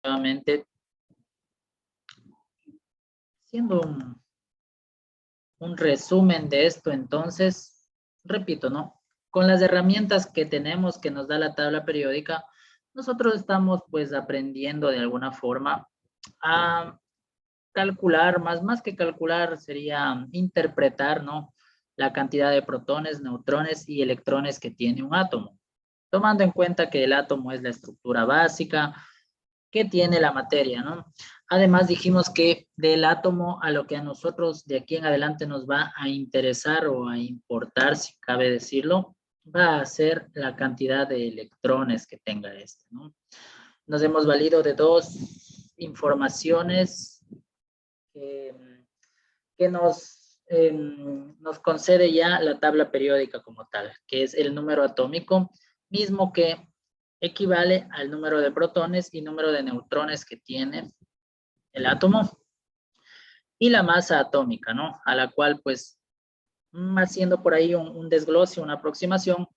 nuevamente, haciendo un resumen de esto, entonces, repito, ¿no? Con las herramientas que tenemos que nos da la tabla periódica, nosotros estamos pues aprendiendo de alguna forma a calcular, más que calcular sería interpretar, ¿no? La cantidad de protones, neutrones y electrones que tiene un átomo, tomando en cuenta que el átomo es la estructura básica que tiene la materia, ¿no? Además dijimos que del átomo a lo que a nosotros de aquí en adelante nos va a interesar o a importar, si cabe decirlo, va a ser la cantidad de electrones que tenga este, ¿no? Nos hemos valido de dos informaciones que nos concede ya la tabla periódica como tal, que es el número atómico, mismo que equivale al número de protones y número de neutrones que tiene el átomo, y la masa atómica, ¿no? A la cual, pues, haciendo por ahí un desglose, una aproximación,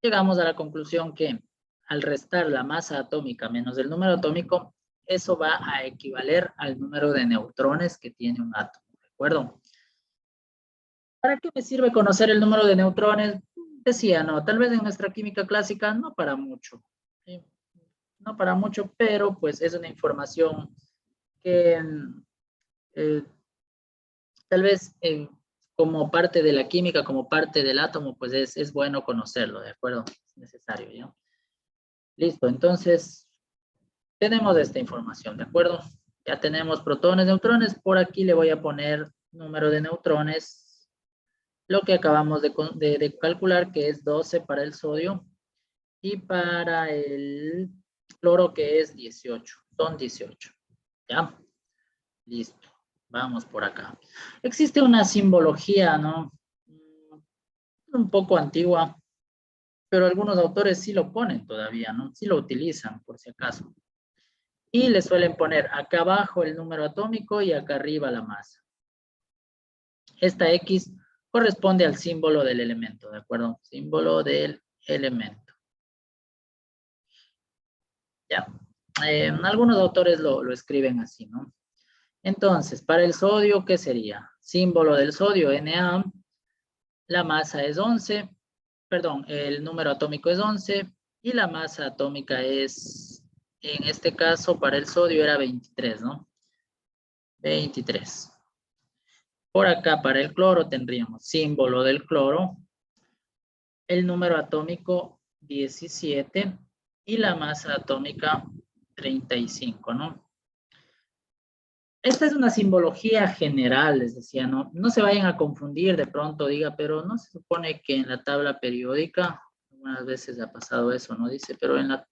llegamos a la conclusión que al restar la masa atómica menos el número atómico, eso va a equivaler al número de neutrones que tiene un átomo, ¿de acuerdo? ¿Para qué me sirve conocer el número de neutrones? Decía, no, tal vez en nuestra química clásica no para mucho, ¿sí? No para mucho, pero pues es una información que eh, tal vez como parte de la química, como parte del átomo, pues es bueno conocerlo, ¿de acuerdo? Es necesario, ¿ya? Listo, entonces tenemos esta información, ¿de acuerdo? Ya tenemos protones, neutrones, por aquí le voy a poner número de neutrones, lo que acabamos de calcular, que es 12 para el sodio, y para el cloro, que es 18, son 18, ¿ya? Listo, vamos por acá. Existe una simbología, ¿no? Un poco antigua, pero algunos autores sí lo ponen todavía, ¿no? Sí lo utilizan, por si acaso. Y le suelen poner acá abajo el número atómico y acá arriba la masa. Esta X corresponde al símbolo del elemento, ¿de acuerdo? Símbolo del elemento. Ya. Algunos autores lo escriben así, ¿no? Entonces, para el sodio, ¿qué sería? Símbolo del sodio, Na. La masa es 11, perdón, el número atómico es 11 y la masa atómica es, en este caso, para el sodio era 23, ¿no? 23. Por acá, para el cloro, tendríamos símbolo del cloro, el número atómico 17 y la masa atómica 35, ¿no? Esta es una simbología general, les decía, ¿no? No se vayan a confundir, de pronto diga, pero no se supone que en la tabla periódica, algunas veces ha pasado eso, ¿no? Dice, pero en la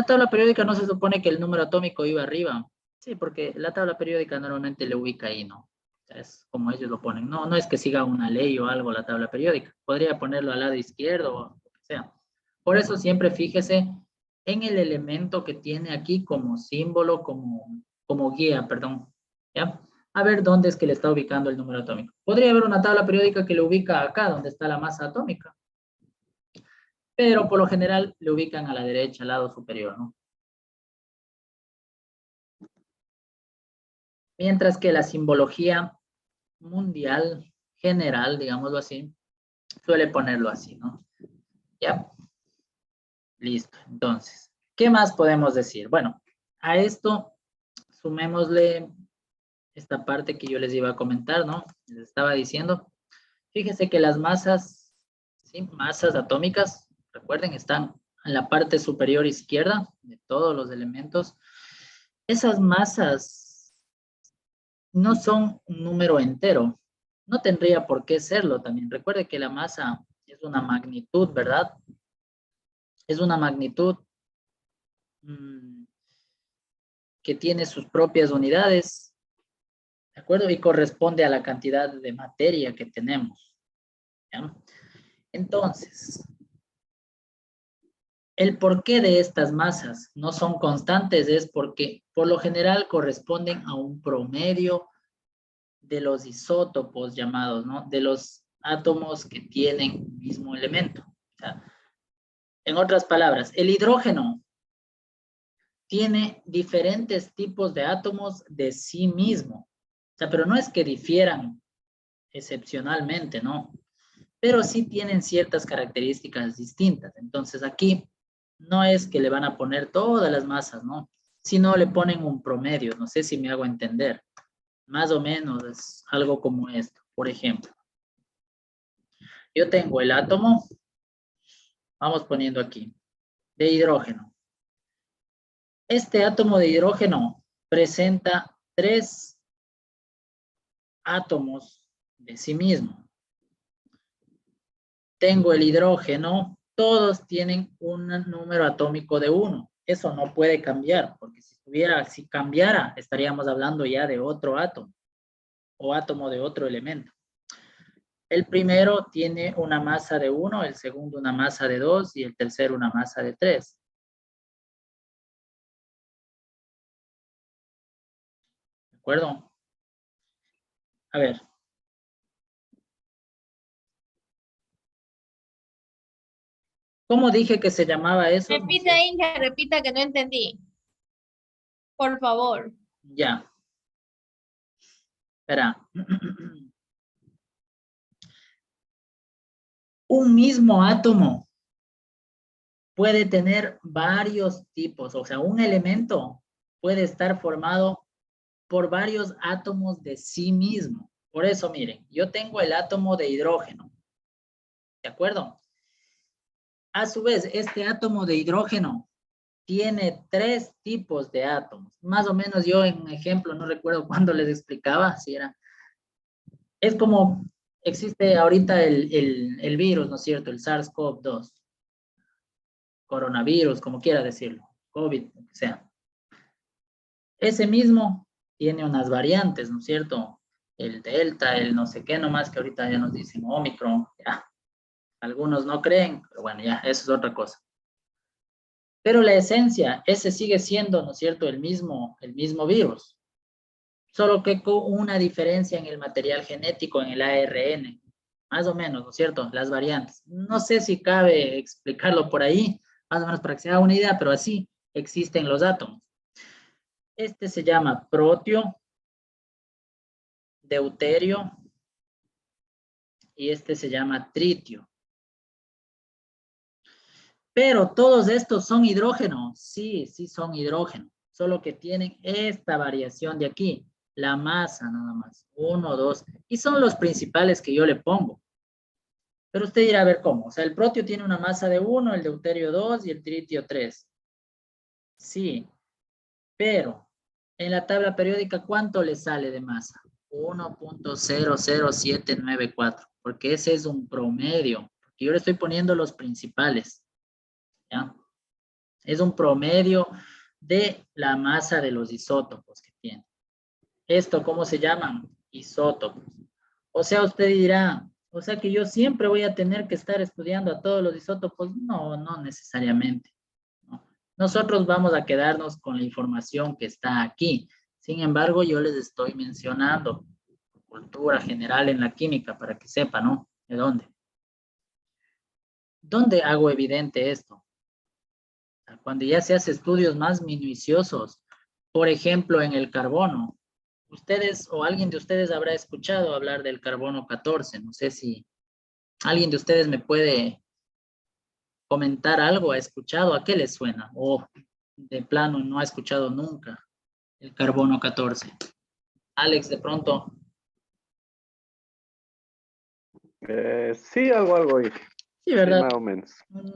tabla periódica no se supone que el número atómico iba arriba. Sí, porque la tabla periódica normalmente le ubica ahí, ¿no? O sea, es como ellos lo ponen. No, no es que siga una ley o algo la tabla periódica. Podría ponerlo al lado izquierdo o lo que sea. Por eso siempre fíjese en el elemento que tiene aquí como símbolo, como guía, perdón. ¿Ya? A ver dónde es que le está ubicando el número atómico. Podría haber una tabla periódica que le ubica acá, donde está la masa atómica. Pero por lo general le ubican a la derecha, al lado superior, ¿no? Mientras que la simbología mundial, general, digámoslo así, suele ponerlo así, ¿no? ¿Ya? Listo. Entonces, ¿qué más podemos decir? Bueno, a esto sumémosle esta parte que yo les iba a comentar, ¿no? Les estaba diciendo. Fíjense que las masas, ¿sí? Masas atómicas, recuerden, están en la parte superior izquierda de todos los elementos. Esas masas no son un número entero. No tendría por qué serlo también. Recuerde que la masa es una magnitud, ¿verdad? Es una magnitud que tiene sus propias unidades, ¿de acuerdo? Y corresponde a la cantidad de materia que tenemos, ¿ya? Entonces, el porqué de estas masas no son constantes es porque por lo general corresponden a un promedio de los isótopos llamados, ¿no? De los átomos que tienen el mismo elemento. O sea, en otras palabras, el hidrógeno tiene diferentes tipos de átomos de sí mismo. O sea, pero no es que difieran excepcionalmente, ¿no? Pero sí tienen ciertas características distintas. Entonces aquí no es que le van a poner todas las masas, ¿no? Sino le ponen un promedio. No sé si me hago entender. Más o menos es algo como esto. Por ejemplo, yo tengo el átomo, vamos poniendo aquí, de hidrógeno. Este átomo de hidrógeno presenta 3 átomos de sí mismo. Tengo el hidrógeno, todos tienen un número atómico de 1. Eso no puede cambiar, porque si cambiara, estaríamos hablando ya de otro átomo o átomo de otro elemento. El primero tiene una masa de 1, el segundo una masa de 2 y el tercero una masa de 3. ¿De acuerdo? A ver. ¿Cómo dije que se llamaba eso? No Repita, sé. Inge, repita que no entendí. Por favor. Ya. Espera. Un mismo átomo puede tener varios tipos, o sea, un elemento puede estar formado por varios átomos de sí mismo. Por eso, miren, yo tengo el átomo de hidrógeno, ¿de acuerdo? A su vez, este átomo de hidrógeno tiene 3 tipos de átomos. Más o menos yo en un ejemplo, no recuerdo cuándo les explicaba, si era. Es como existe ahorita el virus, ¿no es cierto? El SARS-CoV-2, coronavirus, como quiera decirlo, COVID, lo que sea. Ese mismo tiene unas variantes, ¿no es cierto? El Delta, el no sé qué, nomás que ahorita ya nos dicen Omicron, ya. Algunos no creen, pero bueno, ya, eso es otra cosa. Pero la esencia, ese sigue siendo, ¿no es cierto?, el mismo virus, solo que con una diferencia en el material genético, en el ARN, más o menos, ¿no es cierto?, las variantes. No sé si cabe explicarlo por ahí, más o menos para que se haga una idea, pero así existen los átomos. Este se llama protio, deuterio, y este se llama tritio. Pero todos estos son hidrógeno. Sí, sí son hidrógeno. Solo que tienen esta variación de aquí. La masa nada más. 1, 2. Y son los principales que yo le pongo. Pero usted irá a ver cómo. O sea, el protio tiene una masa de 1, el deuterio 2 y el tritio 3. Sí. Pero en la tabla periódica, ¿cuánto le sale de masa? 1.00794. Porque ese es un promedio. Porque yo le estoy poniendo los principales. ¿Ya? Es un promedio de la masa de los isótopos que tiene. ¿Esto cómo se llaman? Isótopos. O sea, usted dirá, o sea que yo siempre voy a tener que estar estudiando a todos los isótopos. No, no necesariamente. No. Nosotros vamos a quedarnos con la información que está aquí. Sin embargo, yo les estoy mencionando cultura general en la química para que sepan, ¿no? ¿De dónde? ¿Dónde hago evidente esto? Cuando ya se hace estudios más minuciosos, por ejemplo, en el carbono. Ustedes o alguien de ustedes habrá escuchado hablar del carbono 14. No sé si alguien de ustedes me puede comentar algo, ha escuchado, ¿a qué les suena? O de plano no ha escuchado nunca el carbono 14. Alex, de pronto. Sí, algo ahí. Sí, Sí, ¿verdad? más o menos.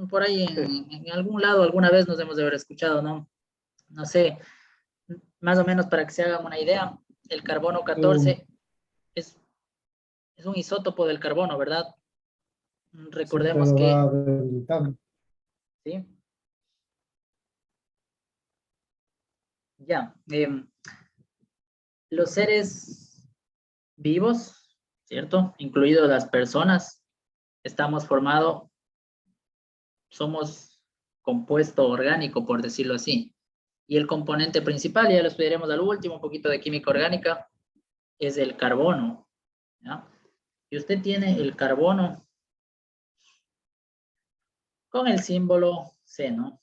Por ahí Sí. en algún lado alguna vez nos hemos de haber escuchado, ¿no? No sé, más o menos para que se hagan una idea, el carbono 14 es, es un isótopo del carbono, ¿verdad? Siempre Recordemos lo que, va debilitando. ¿sí? Ya, los seres vivos, ¿cierto? Incluidos las personas, estamos formados, somos compuesto orgánico, por decirlo así. Y el componente principal, ya lo estudiaremos al último, un poquito de química orgánica, es el carbono, ¿ya? Y usted tiene el carbono con el símbolo C, ¿no?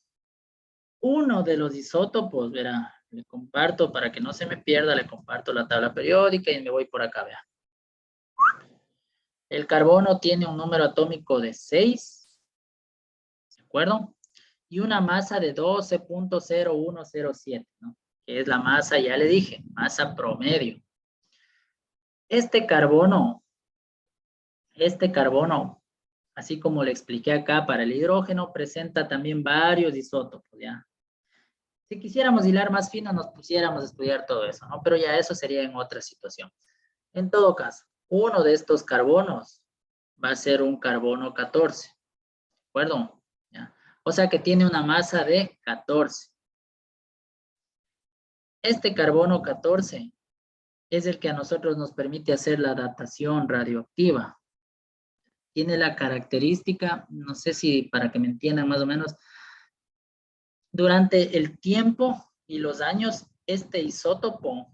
Uno de los isótopos, verá, le comparto para que no se me pierda, le comparto la tabla periódica y me voy por acá, vea. El carbono tiene un número atómico de 6, ¿de acuerdo? Y una masa de 12.0107, ¿no? Que es la masa, ya le dije, masa promedio. Este carbono, así como le expliqué acá para el hidrógeno, presenta también varios isótopos, ¿ya? Si quisiéramos hilar más fino, nos pusiéramos a estudiar todo eso, ¿no? Pero ya eso sería en otra situación. En todo caso, uno de estos carbonos va a ser un carbono 14, ¿de acuerdo? ¿Ya? O sea que tiene una masa de 14. Este carbono 14 es el que a nosotros nos permite hacer la datación radioactiva. Tiene la característica, no sé si para que me entiendan más o menos, durante el tiempo y los años, este isótopo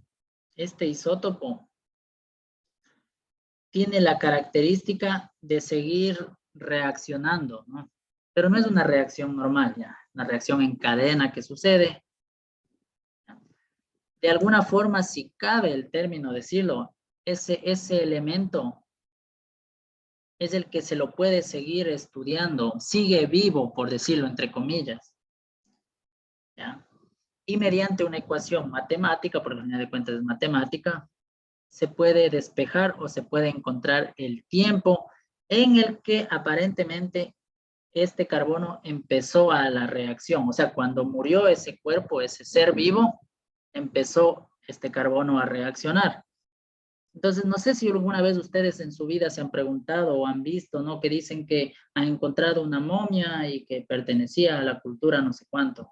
tiene la característica de seguir reaccionando, ¿no? Pero no es una reacción normal, ya, una reacción en cadena que sucede. De alguna forma, si cabe el término decirlo, ese elemento es el que se lo puede seguir estudiando, sigue vivo, por decirlo entre comillas, ¿ya? Y mediante una ecuación matemática, porque al final de cuentas es matemática, se puede despejar o se puede encontrar el tiempo en el que aparentemente este carbono empezó a la reacción. O sea, cuando murió ese cuerpo, ese ser vivo, empezó este carbono a reaccionar. Entonces, no sé si alguna vez ustedes en su vida se han preguntado o han visto, ¿no? Que dicen que han encontrado una momia y que pertenecía a la cultura no sé cuánto.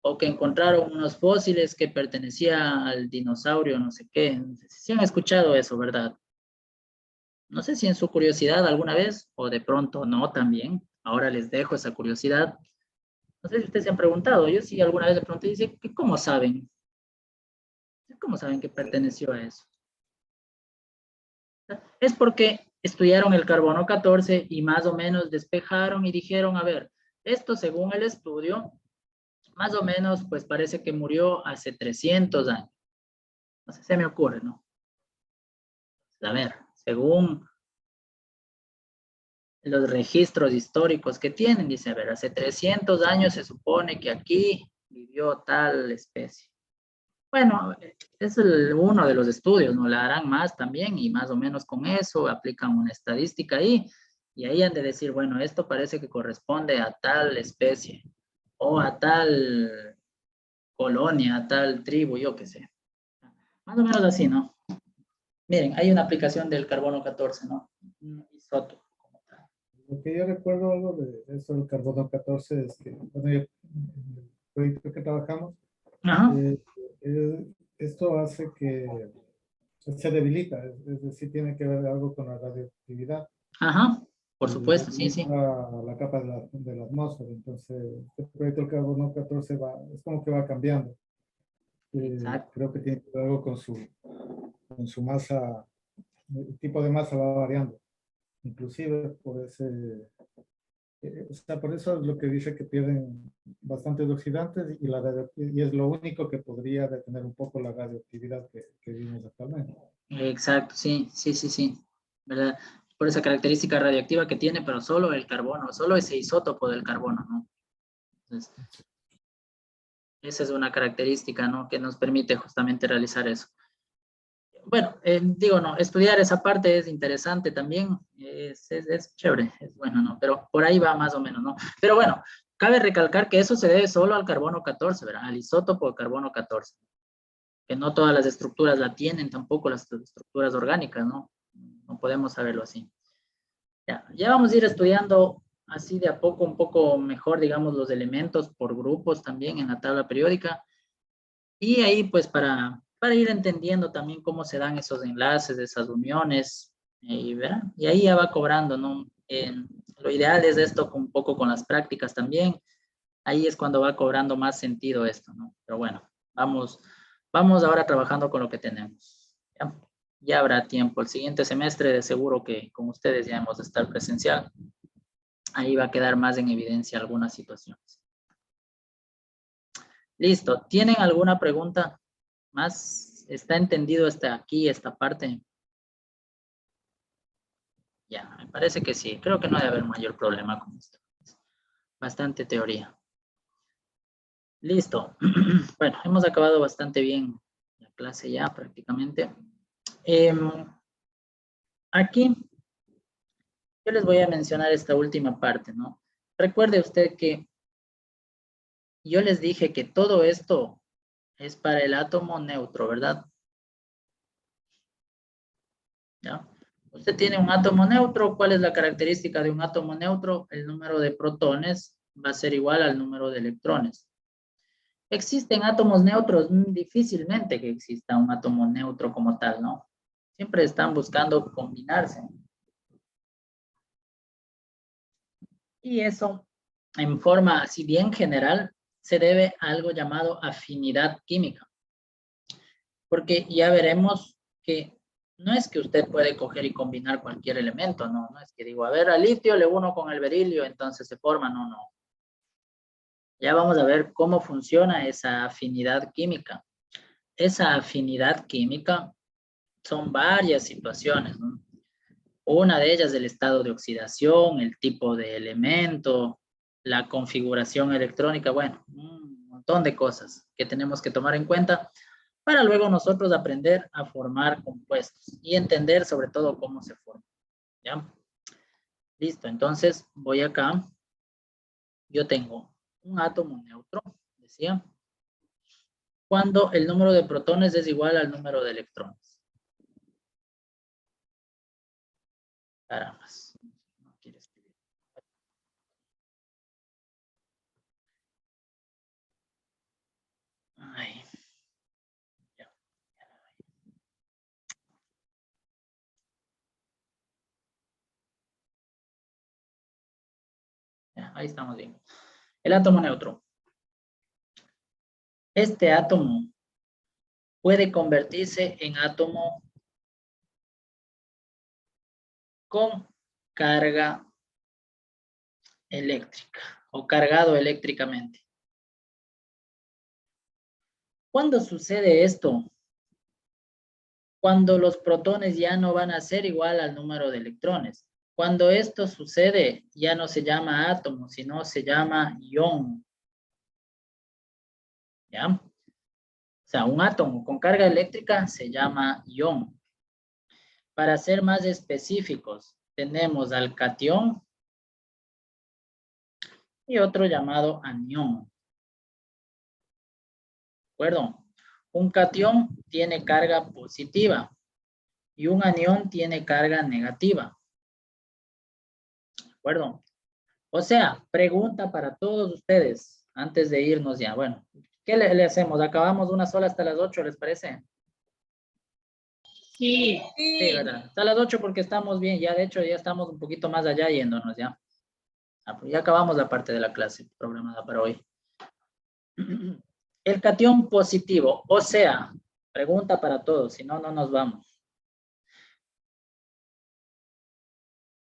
O que encontraron unos fósiles que pertenecía al dinosaurio no sé qué. No sé si han escuchado eso, ¿verdad? No sé si en su curiosidad alguna vez o de pronto no también. Ahora les dejo esa curiosidad. No sé si ustedes se han preguntado. Yo sí alguna vez le pregunté y dice, ¿cómo saben? ¿Cómo saben que perteneció a eso? Es porque estudiaron el carbono 14 y más o menos despejaron y dijeron, a ver, esto según el estudio, más o menos, pues parece que murió hace 300 años. No sé, se me ocurre, ¿no? A ver, según los registros históricos que tienen, dice, a ver, hace 300 años se supone que aquí vivió tal especie. Bueno, es uno de los estudios, ¿no? La harán más también y más o menos con eso aplican una estadística ahí y ahí han de decir, bueno, esto parece que corresponde a tal especie o a tal colonia, a tal tribu, yo qué sé. Más o menos así, ¿no? Miren, hay una aplicación del carbono 14, ¿no? Un isótopo como tal. Lo que yo recuerdo algo de eso del carbono 14 es que, bueno, en el proyecto que trabajamos, Ajá, esto hace que se debilita, es decir, tiene que ver algo con la radioactividad. ajá, por Y supuesto, sí, sí. la capa de la atmósfera. Entonces, este proyecto del carbono 14 es como que va cambiando. Exacto. Creo que tiene que ver algo con su masa, el tipo de masa va variando. Inclusive por ese, o sea, por eso es lo que dice que pierden bastantes oxidantes y es lo único que podría detener un poco la radioactividad que vimos actualmente. Exacto, sí, sí, sí, sí, ¿verdad? Por esa característica radioactiva que tiene, pero solo el carbono, solo ese isótopo del carbono, ¿no? Entonces, esa es una característica, ¿no? Que nos permite justamente realizar eso. Bueno, digo, no, estudiar esa parte es interesante también, es chévere, es bueno, ¿no? Pero por ahí va más o menos, ¿no? Pero bueno, cabe recalcar que eso se debe solo al carbono 14, ¿verdad? Al isótopo de carbono 14. Que no todas las estructuras la tienen, tampoco las estructuras orgánicas, ¿no? No podemos saberlo así. Ya vamos a ir estudiando así de a poco, un poco mejor, digamos, los elementos por grupos también en la tabla periódica. Y ahí, pues, para ir entendiendo también cómo se dan esos enlaces, esas uniones, y ahí ya va cobrando, ¿no? Lo ideal es esto un poco con las prácticas también. Ahí es cuando va cobrando más sentido esto, ¿no? Pero bueno, vamos ahora trabajando con lo que tenemos. ¿Ya? Ya habrá tiempo. El siguiente semestre de seguro que con ustedes ya hemos de estar presencial. Ahí va a quedar más en evidencia algunas situaciones. Listo. ¿Tienen alguna pregunta más? ¿Está entendido hasta aquí, esta parte? Ya, me parece que sí. Creo que no debe haber mayor problema con esto. Bastante teoría. Listo. Bueno, hemos acabado bastante bien la clase ya prácticamente. Aquí yo les voy a mencionar esta última parte, ¿no? Recuerde usted que yo les dije que todo esto es para el átomo neutro, ¿verdad? ¿Ya? Usted tiene un átomo neutro. ¿Cuál es la característica de un átomo neutro? El número de protones va a ser igual al número de electrones. ¿Existen átomos neutros? Difícilmente que exista un átomo neutro como tal, ¿no? Siempre están buscando combinarse. Y eso, en forma así bien general, se debe a algo llamado afinidad química. Porque ya veremos que no es que usted puede coger y combinar cualquier elemento, no es que digo, a ver, al litio le uno con el berilio, entonces se forma, no. Ya vamos a ver cómo funciona esa afinidad química. Esa afinidad química son varias situaciones, ¿no? Una de ellas el estado de oxidación, el tipo de elemento, la configuración electrónica, bueno, un montón de cosas que tenemos que tomar en cuenta para luego nosotros aprender a formar compuestos y entender sobre todo cómo se forman. ¿Ya? Listo, entonces voy acá. Yo tengo un átomo neutro, decía, cuando el número de protones es igual al número de electrones. Caramba. No quiere escribir. Ay. Ya, ahí estamos bien. El átomo neutro. Este átomo puede convertirse en átomo con carga eléctrica o cargado eléctricamente. ¿Cuándo sucede esto? Cuando los protones ya no van a ser igual al número de electrones. Cuando esto sucede, ya no se llama átomo, sino se llama ion. ¿Ya? O sea, un átomo con carga eléctrica se llama ion. Para ser más específicos, tenemos al catión y otro llamado anión. ¿De acuerdo? Un catión tiene carga positiva y un anión tiene carga negativa. ¿De acuerdo? O sea, pregunta para todos ustedes antes de irnos ya. Bueno, ¿qué le hacemos? ¿Acabamos una sola hasta las 8, les parece? Sí. Sí, ¿verdad? Hasta las 8 porque estamos bien. Ya, de hecho, ya estamos un poquito más allá yéndonos ya. Pues ya acabamos la parte de la clase programada para hoy. El catión positivo, o sea, pregunta para todos, si no, no nos vamos.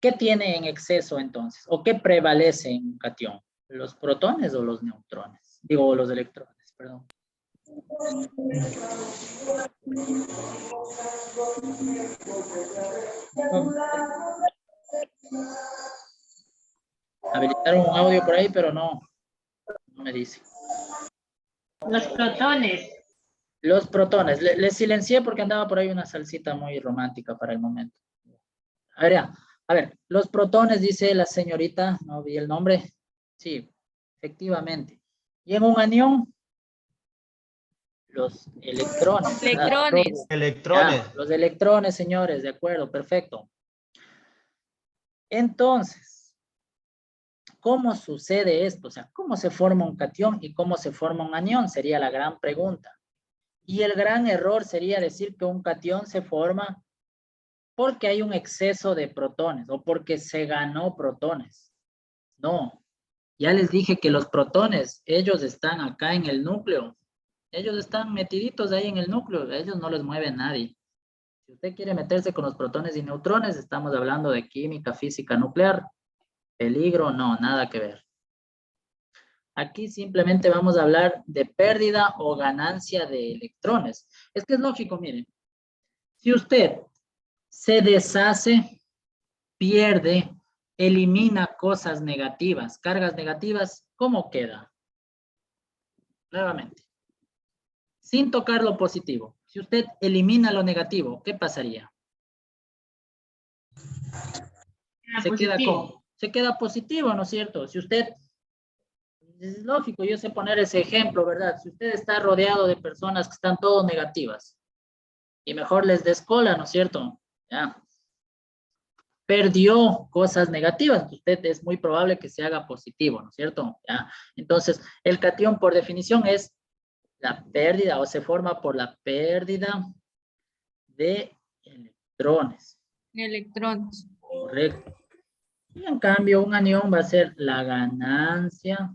¿Qué tiene en exceso entonces? ¿O qué prevalece en un catión? ¿Los protones o los neutrones? Digo, los electrones, perdón. Habilitaron un audio por ahí, pero no me dice. Los protones. Los protones. Les silencié porque andaba por ahí una salsita muy romántica para el momento. A ver, ya. A ver, los protones, dice la señorita, no vi el nombre. Sí, efectivamente. Y en un anión, los electrones. Electrones. Electrones. Ya, los electrones, señores, de acuerdo, perfecto. Entonces, ¿cómo sucede esto? O sea, ¿cómo se forma un catión y cómo se forma un anión? Sería la gran pregunta. Y el gran error sería decir que un catión se forma porque hay un exceso de protones o porque se ganó protones. No, ya les dije que los protones, ellos están acá en el núcleo. Ellos están metiditos ahí en el núcleo, ellos no les mueve nadie. Si usted quiere meterse con los protones y neutrones, estamos hablando de química, física nuclear. Peligro, no, nada que ver. Aquí simplemente vamos a hablar de pérdida o ganancia de electrones. Es que es lógico, miren. Si usted se deshace, pierde, elimina cosas negativas, cargas negativas, ¿cómo queda? Nuevamente. Sin tocar lo positivo. Si usted elimina lo negativo, ¿qué pasaría? Se queda como, se queda positivo, ¿no es cierto? Si usted, es lógico, yo sé poner ese ejemplo, ¿verdad? Si usted está rodeado de personas que están todas negativas y mejor les descola, ¿no es cierto? Ya. Perdió cosas negativas, usted es muy probable que se haga positivo, ¿no es cierto? Ya. Entonces, el catión por definición es la pérdida o se forma por la pérdida de electrones. Electrones. Correcto. Y en cambio, un anión va a ser la ganancia.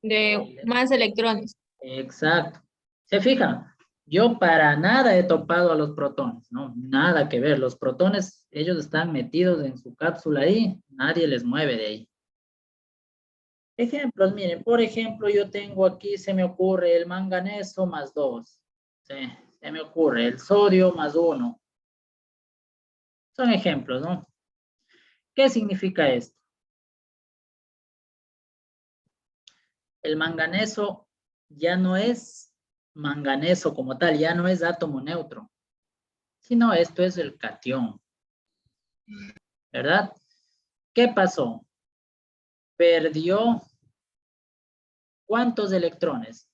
De más electrones. Exacto. ¿Se fijan? Yo para nada he topado a los protones, ¿no? Nada que ver. Los protones, ellos están metidos en su cápsula ahí, nadie les mueve de ahí. Ejemplos, miren, por ejemplo, yo tengo aquí, se me ocurre el manganeso más 2. Se me ocurre el sodio más 1. Son ejemplos, ¿no? ¿Qué significa esto? El manganeso ya no es manganeso como tal, ya no es átomo neutro, sino esto es el catión, ¿verdad? ¿Qué pasó? Perdió ¿cuántos electrones?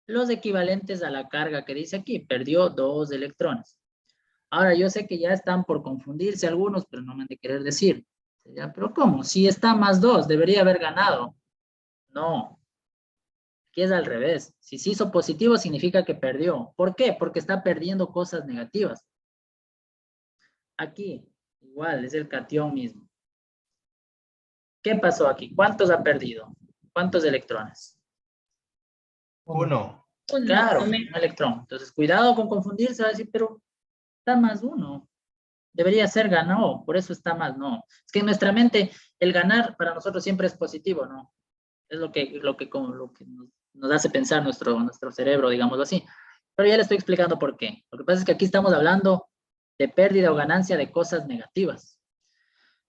Los equivalentes a la carga que dice aquí, perdió 2 electrones. Ahora, yo sé que ya están por confundirse algunos, pero no me han de querer decir. ¿Ya? ¿Pero cómo? Si está más 2, debería haber ganado. No, aquí es al revés. Si se hizo positivo, significa que perdió. ¿Por qué? Porque está perdiendo cosas negativas. Aquí, igual, es el catión mismo. ¿Qué pasó aquí? ¿Cuántos ha perdido? ¿Cuántos electrones? 1. Claro, un electrón. Entonces, cuidado con confundirse, va a decir, pero está más 1. Debería ser ganó, por eso está más, no. Es que en nuestra mente, el ganar para nosotros siempre es positivo, ¿no? Es lo que nos hace pensar nuestro cerebro, digámoslo así. Pero ya le estoy explicando por qué. Lo que pasa es que aquí estamos hablando de pérdida o ganancia de cosas negativas.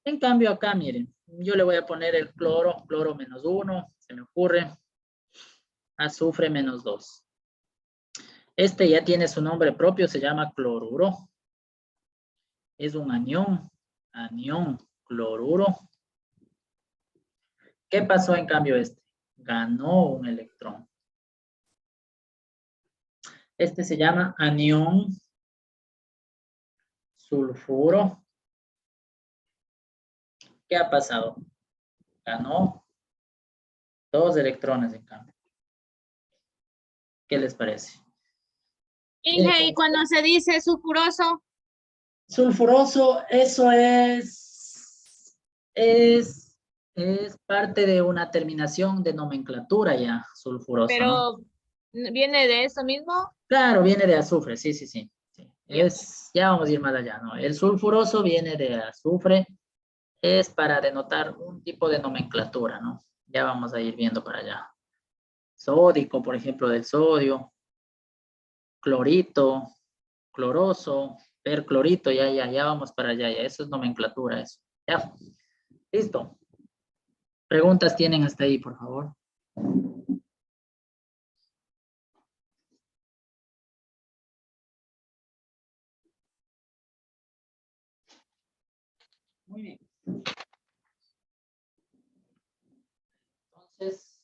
En cambio acá, miren, yo le voy a poner el cloro menos 1, se me ocurre, azufre menos 2. Este ya tiene su nombre propio, se llama cloruro. Es un anión cloruro. ¿Qué pasó en cambio este? Ganó un electrón. Este se llama anión sulfuro. ¿Qué ha pasado? Ganó 2 electrones en cambio. ¿Qué les parece? Inge, y cuando se dice sulfuroso, Sulfuroso, eso es parte de una terminación de nomenclatura ya, sulfuroso, ¿no? pero viene de eso mismo. Claro, viene de azufre, sí, sí, sí. Sí. Ya. Ya vamos a ir más allá, ¿no? El sulfuroso viene de azufre, es para denotar un tipo de nomenclatura, ¿no? Ya vamos a ir viendo para allá. Sódico, por ejemplo, del sodio, clorito, cloroso, perclorito, ya vamos para allá, ya, eso es nomenclatura, eso. Ya, listo. Preguntas tienen hasta ahí, por favor. Muy bien. Entonces,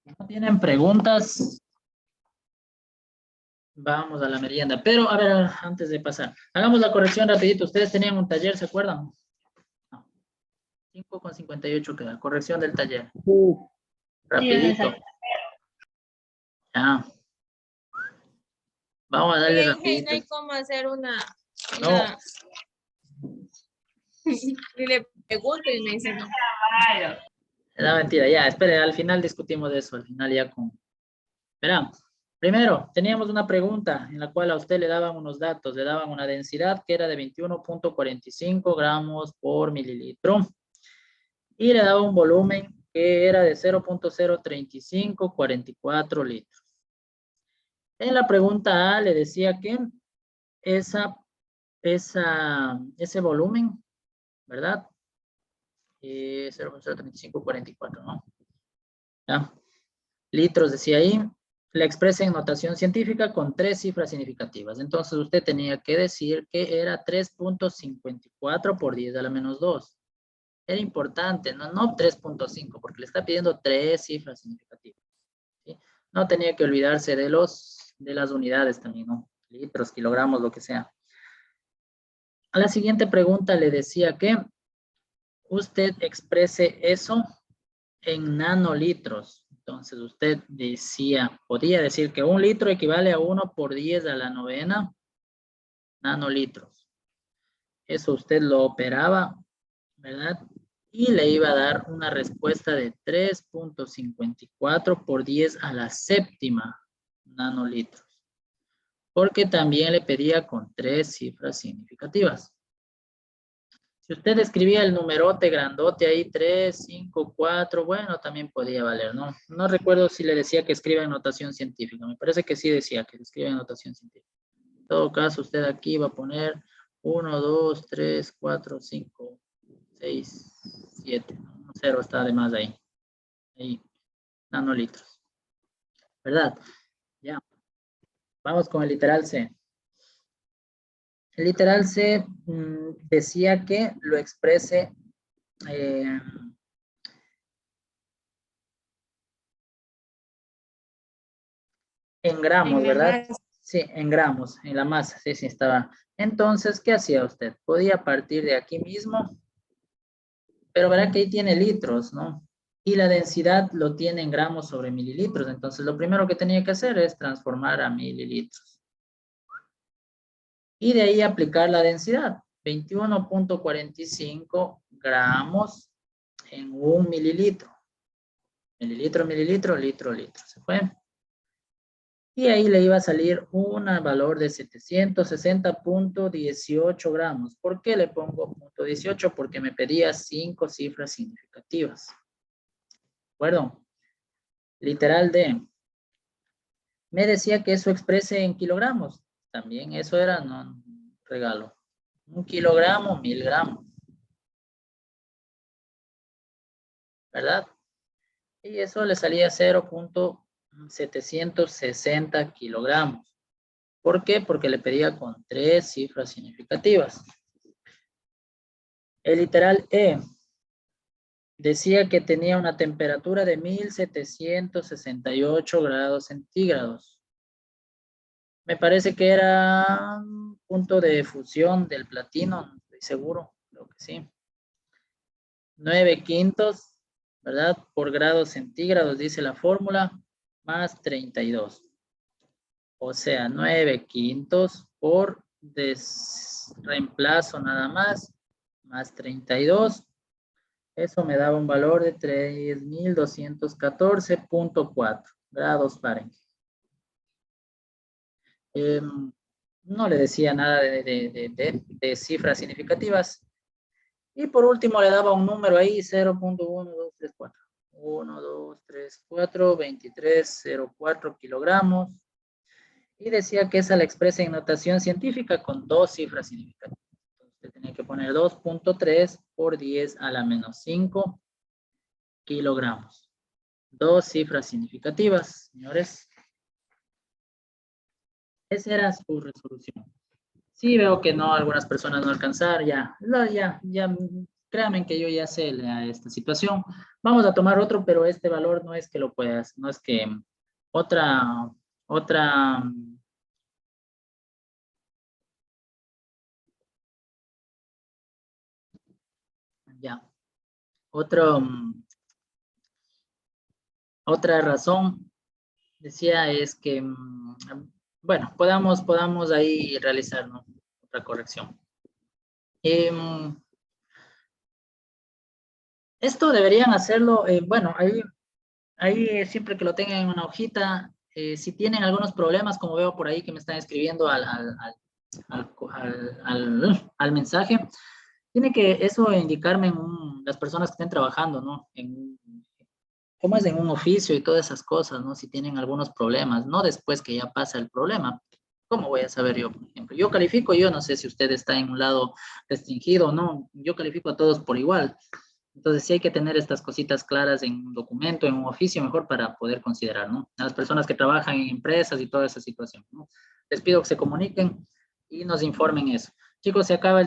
¿no tienen preguntas? Vamos a la merienda. Pero, a ver, antes de pasar, hagamos la corrección rapidito. Ustedes tenían un taller, ¿se acuerdan? No. 5:58 queda. Corrección del taller. Rapidito. Ya. Vamos a darle Oye, Inge, rapidito. no hay cómo hacer una... No. Y le pregunto y me dice no. No, mentira, ya, espere, al final discutimos de eso, al final ya con Verán, primero teníamos una pregunta en la cual a usted le daban unos datos, le daban una densidad que era de 21.45 gramos por mililitro y le daba un volumen que era de 0.03544 litros. En la pregunta A le decía que ese volumen, ¿verdad? 0.03544, ¿no? ¿Ya? Litros decía ahí, la expresa en notación científica con 3 cifras significativas. Entonces usted tenía que decir que era 3.54 por 10 a la menos 2. Era importante, no 3.5, porque le está pidiendo 3 cifras significativas. ¿Sí? No tenía que olvidarse de las unidades también, ¿no? Litros, kilogramos, lo que sea. A la siguiente pregunta le decía que usted exprese eso en nanolitros. Entonces usted podía decir que 1 litro equivale a 1 por 10 a la 9 nanolitros. Eso usted lo operaba, ¿verdad? Y le iba a dar una respuesta de 3.54 por 10 a la 7ª nanolitros. Porque también le pedía con 3 cifras significativas. Si usted escribía el numerote grandote ahí, 3, 5, 4, bueno, también podía valer, ¿no? No recuerdo si le decía que escriba en notación científica. Me parece que sí decía que escriba en notación científica. En todo caso, usted aquí va a poner 1, 2, 3, 4, 5, 6, 7. Un 0 está además ahí. Ahí, nanolitros. ¿Verdad? Ya. Vamos con el literal C. El literal C decía que lo exprese en gramos, En la ¿verdad? masa. Sí, en gramos, en la masa, sí, estaba. Entonces, ¿qué hacía usted? Podía partir de aquí mismo, pero verá que ahí tiene litros, ¿no? Y la densidad lo tiene en gramos sobre mililitros. Entonces, lo primero que tenía que hacer es transformar a mililitros. Y de ahí aplicar la densidad. 21.45 gramos en 1 mililitro. Mililitro, mililitro, litro, litro. ¿Se fue? Y ahí le iba a salir un valor de 760.18 gramos. ¿Por qué le pongo punto 18? Porque me pedía 5 cifras significativas. ¿De acuerdo? Literal D. Me decía que eso exprese en kilogramos. También eso era, no, regalo. 1 kilogramo, 1000 gramos. ¿Verdad? Y eso le salía 0.760 kilogramos. ¿Por qué? Porque le pedía con 3 cifras significativas. El literal E decía que tenía una temperatura de 1768 grados centígrados. Me parece que era un punto de fusión del platino, no estoy seguro, creo que sí. 9 quintos, ¿verdad? Por grados centígrados, dice la fórmula, más 32. O sea, 9 quintos por reemplazo nada más 32. Eso me daba un valor de 3214.4 grados Fahrenheit. No le decía nada de cifras significativas. Y por último le daba un número ahí, 0.1234. 1, 2, 3, 4, 23,04 kilogramos. Y decía que esa la expresa en notación científica con 2 cifras significativas. Usted tenía que poner 2.3 por 10 a la menos 5 kilogramos. 2 cifras significativas, señores. Esa era su resolución. Sí, veo que no, algunas personas no alcanzar, ya, créanme que yo ya sé esta situación. Vamos a tomar otro, pero este valor no es que lo puedas, no es que otra, ya, otra razón, decía, es que, bueno, podamos ahí realizar, ¿no? Otra corrección. Esto deberían hacerlo, bueno, ahí siempre que lo tengan en una hojita, si tienen algunos problemas, como veo por ahí que me están escribiendo al mensaje, tiene que eso indicarme las personas que estén trabajando, ¿no? ¿Cómo es en un oficio y todas esas cosas, ¿no? Si tienen algunos problemas, no después que ya pasa el problema. ¿Cómo voy a saber yo, por ejemplo? Yo califico, yo no sé si usted está en un lado restringido o no, yo califico a todos por igual. Entonces sí hay que tener estas cositas claras en un documento, en un oficio, mejor para poder considerar, ¿no? A las personas que trabajan en empresas y toda esa situación, ¿no? Les pido que se comuniquen y nos informen eso. Chicos, se acaba el